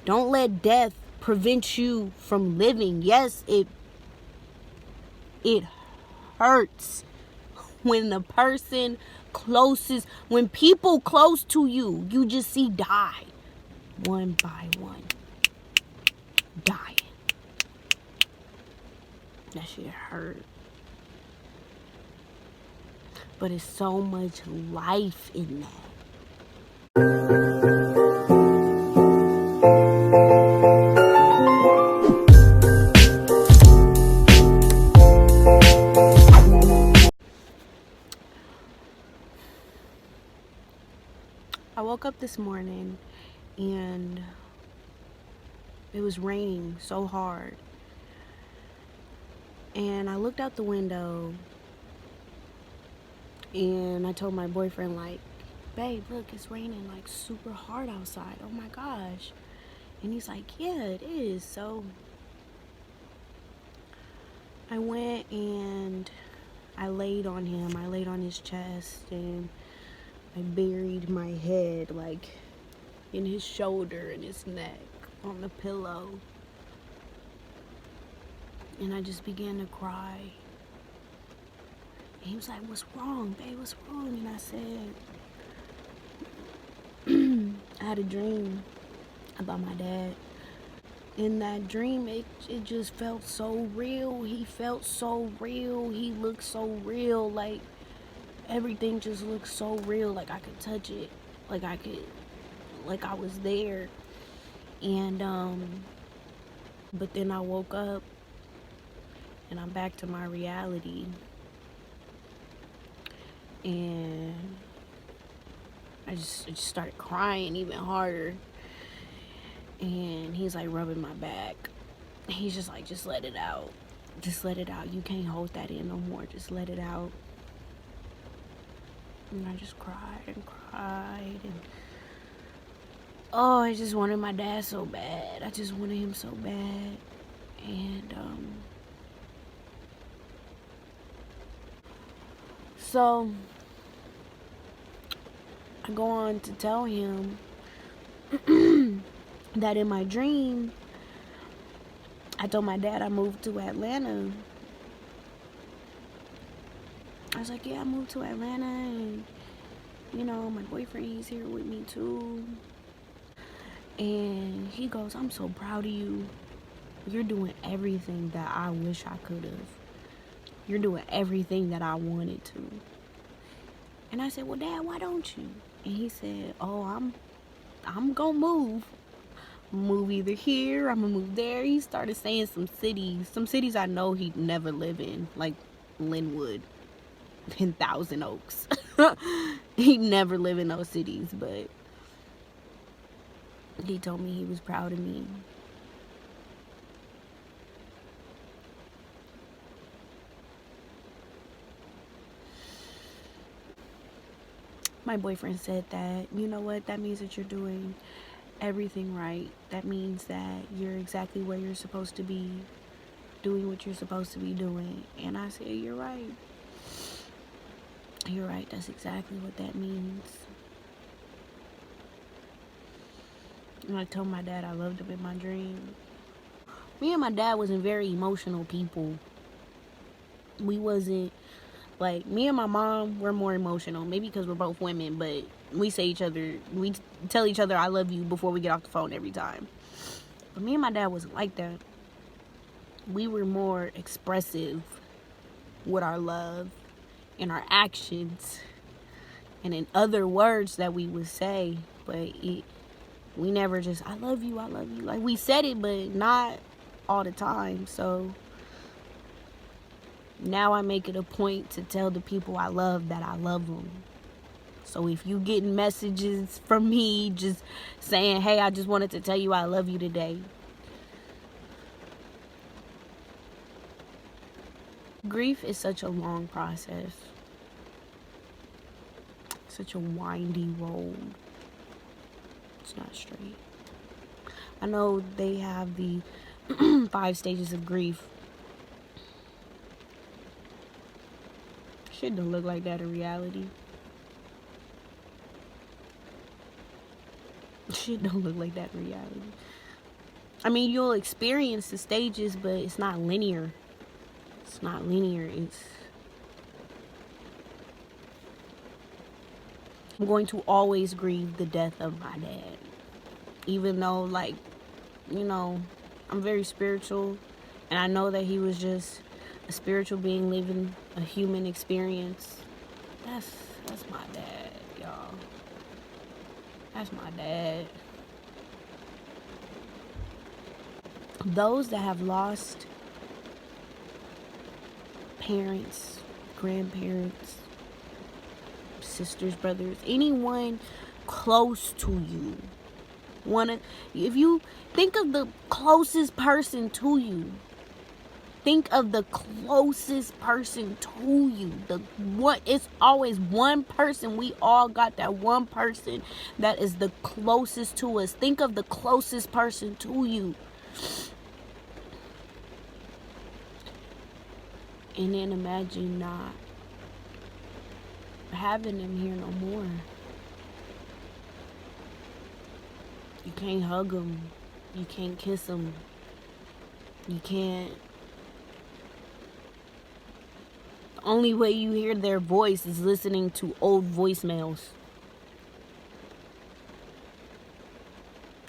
Don't let death prevent you from living. Yes, it hurts when the person closest, when people close to you, you just see die one by one, dying. That shit hurt. But it's so much life in that. I woke up this morning and it was raining so hard. And I looked out the window and I told my boyfriend, like, babe, look, it's raining like super hard outside. Oh my gosh. And he's like, yeah, it is. So I went and I laid on him. I laid on his chest and I buried my head like in his shoulder and his neck on the pillow. And I just began to cry. And he was like, what's wrong, babe? What's wrong? And I said, I had a dream about my dad. In that dream, it just felt so real. He felt so real. He looked so real. Like, everything just looked so real. Like, I could touch it. Like, I was there. And, but then I woke up and I'm back to my reality. And I just started crying even harder. And he's like rubbing my back. He's just like, just let it out. Just let it out. You can't hold that in no more. Just let it out. And I just cried and cried. And oh, I just wanted my dad so bad. I just wanted him so bad. And so I go on to tell him that in my dream, I told my dad I moved to Atlanta. I was like, yeah, I moved to Atlanta, and you know, my boyfriend, he's here with me too. And he goes, I'm so proud of you. You're doing everything that I wish I could have. You're doing everything that I wanted to. And I said, well, Dad, why don't you? And he said, oh, I'm gonna move. Move either here, I'm gonna move there. He started saying some cities I know he'd never live in, like Linwood and Thousand Oaks. He'd never live in those cities, but he told me he was proud of me. My boyfriend said that, you know what, that means that you're doing everything right. That means that you're exactly where you're supposed to be, doing what you're supposed to be doing. And I said, you're right. You're right. That's exactly what that means. And I told my dad I loved him in my dream. Me and my dad wasn't very emotional people. We wasn't, like, me and my mom, we're more emotional. Maybe because we're both women, but we tell each other I love you before we get off the phone every time. But me and my dad wasn't like that. We were more expressive with our love and our actions and in other words that we would say. But we never just, I love you. Like, we said it, but not all the time. So now I make it a point to tell the people I love that I love them. So if you getting messages from me just saying, hey, I just wanted to tell you I love you today. Grief is such a long process. Such a windy road. It's not straight. I know they have the 5 stages of grief. Shit don't look like that in reality. Shit don't look like that in reality. I mean, you'll experience the stages, but it's not linear. It's not linear. I'm going to always grieve the death of my dad. Even though, like, you know, I'm very spiritual, and I know that he was just a spiritual being living a human experience. That's my dad, y'all. That's my dad. Those that have lost parents, grandparents, sisters, brothers, anyone close to you, if you think of the closest person to you, think of the closest person to you. It's always one person. We all got that one person that is the closest to us. Think of the closest person to you. And then imagine not having them here no more. You can't hug them. You can't kiss them. You can't. The only way you hear their voice is listening to old voicemails.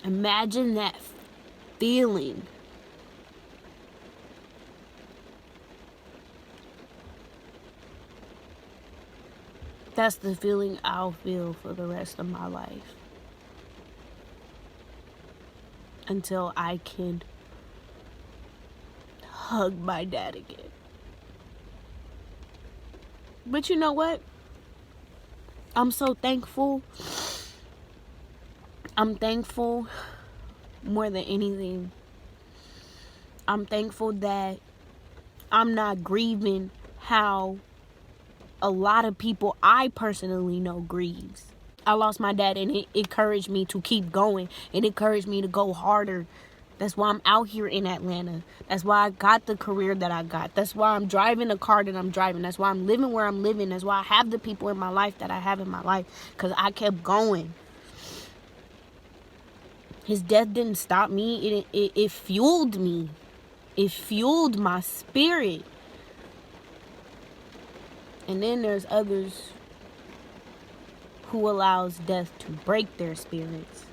Imagine that feeling. That's the feeling I'll feel for the rest of my life. Until I can hug my dad again. But you know what? I'm so thankful. I'm thankful more than anything. I'm thankful that I'm not grieving how a lot of people I personally know grieves. I lost my dad, and it encouraged me to keep going. It encouraged me to go harder. That's why I'm out here in Atlanta. That's why I got the career that I got. That's why I'm driving the car that I'm driving. That's why I'm living where I'm living. That's why I have the people in my life that I have in my life. Because I kept going. His death didn't stop me. It fueled me. It fueled my spirit. And then there's others who allows death to break their spirits.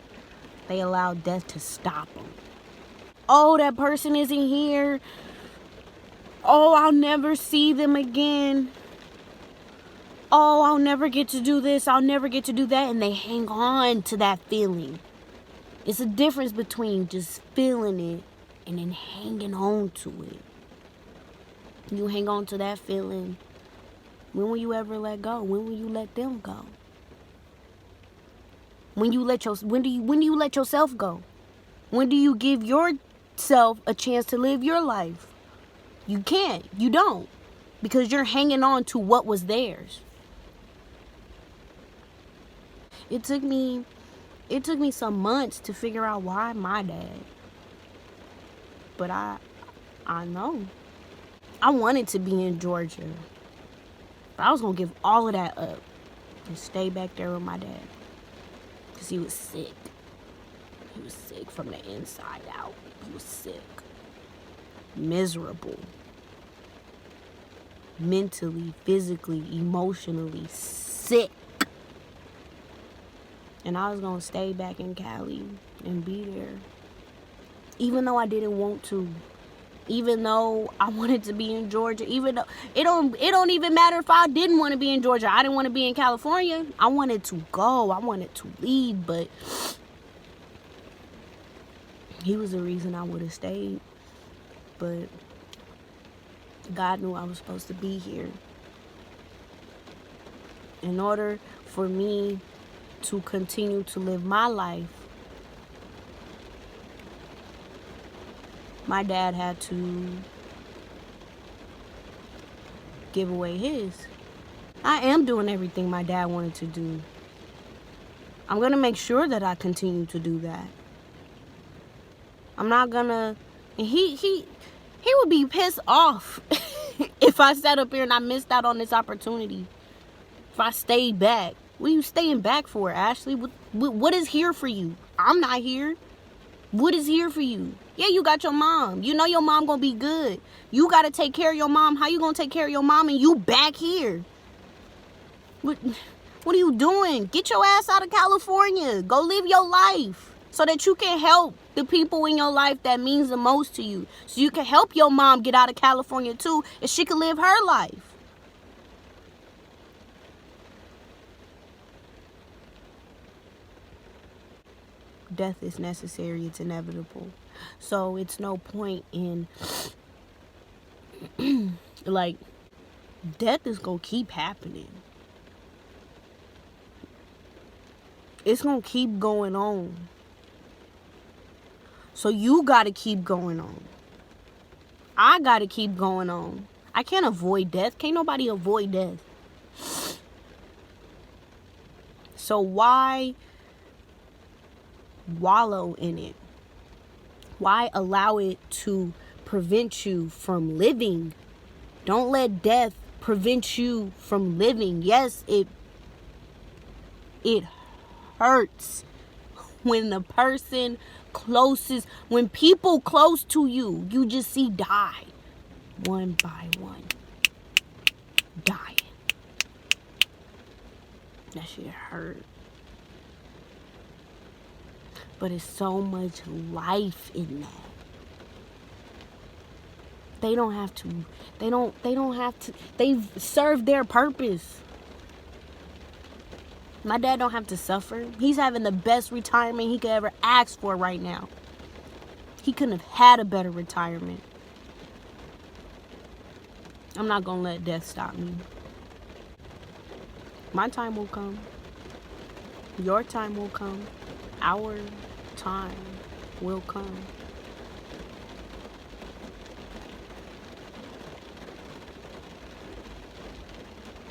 They allow death to stop them. Oh, that person isn't here. Oh, I'll never see them again. Oh, I'll never get to do this. I'll never get to do that. And they hang on to that feeling. It's a difference between just feeling it and then hanging on to it. You hang on to that feeling. When will you ever let go? When will you let them go? When do you let yourself go? When do you give yourself a chance to live your life? You can't. You don't. Because you're hanging on to what was theirs. It took me some months to figure out why my dad. But I know. I wanted to be in Georgia. But I was going to give all of that up and stay back there with my dad. Because he was sick. He was sick from the inside out. He was sick. Miserable. Mentally, physically, emotionally sick. And I was going to stay back in Cali and be there. Even though I didn't want to. Even though I wanted to be in Georgia. Even though it don't even matter if I didn't want to be in Georgia. I didn't want to be in California. I wanted to go. I wanted to leave. But he was the reason I would have stayed. But God knew I was supposed to be here. In order for me to continue to live my life, my dad had to give away his. I am doing everything my dad wanted to do. I'm going to make sure that I continue to do that. I'm not going to... He would be pissed off if I sat up here and I missed out on this opportunity. If I stayed back. What are you staying back for, Ashley? What is here for you? I'm not here. What is here for you? Yeah, you got your mom. You know your mom gonna be good. You gotta take care of your mom. How you gonna take care of your mom and you back here? What are you doing? Get your ass out of California. Go live your life so that you can help the people in your life that means the most to you. So you can help your mom get out of California too, and she can live her life. Death is necessary. It's inevitable. So it's no point in like, death is gonna keep happening. It's gonna keep going on. So you gotta keep going on. I gotta keep going on. I can't avoid death. Can't nobody avoid death. So why wallow in it? Why allow it to prevent you from living? Don't let death prevent you from living. Yes, it hurts when the person closest, when people close to you, you just see die one by one, dying. That shit hurt. But it's so much life in that. They don't have to. They don't have to. They've served their purpose. My dad don't have to suffer. He's having the best retirement he could ever ask for right now. He couldn't have had a better retirement. I'm not gonna let death stop me. My time will come. Your time will come. Our time will come.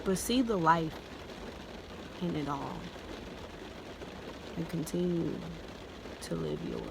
But see the life in it all and continue to live yours.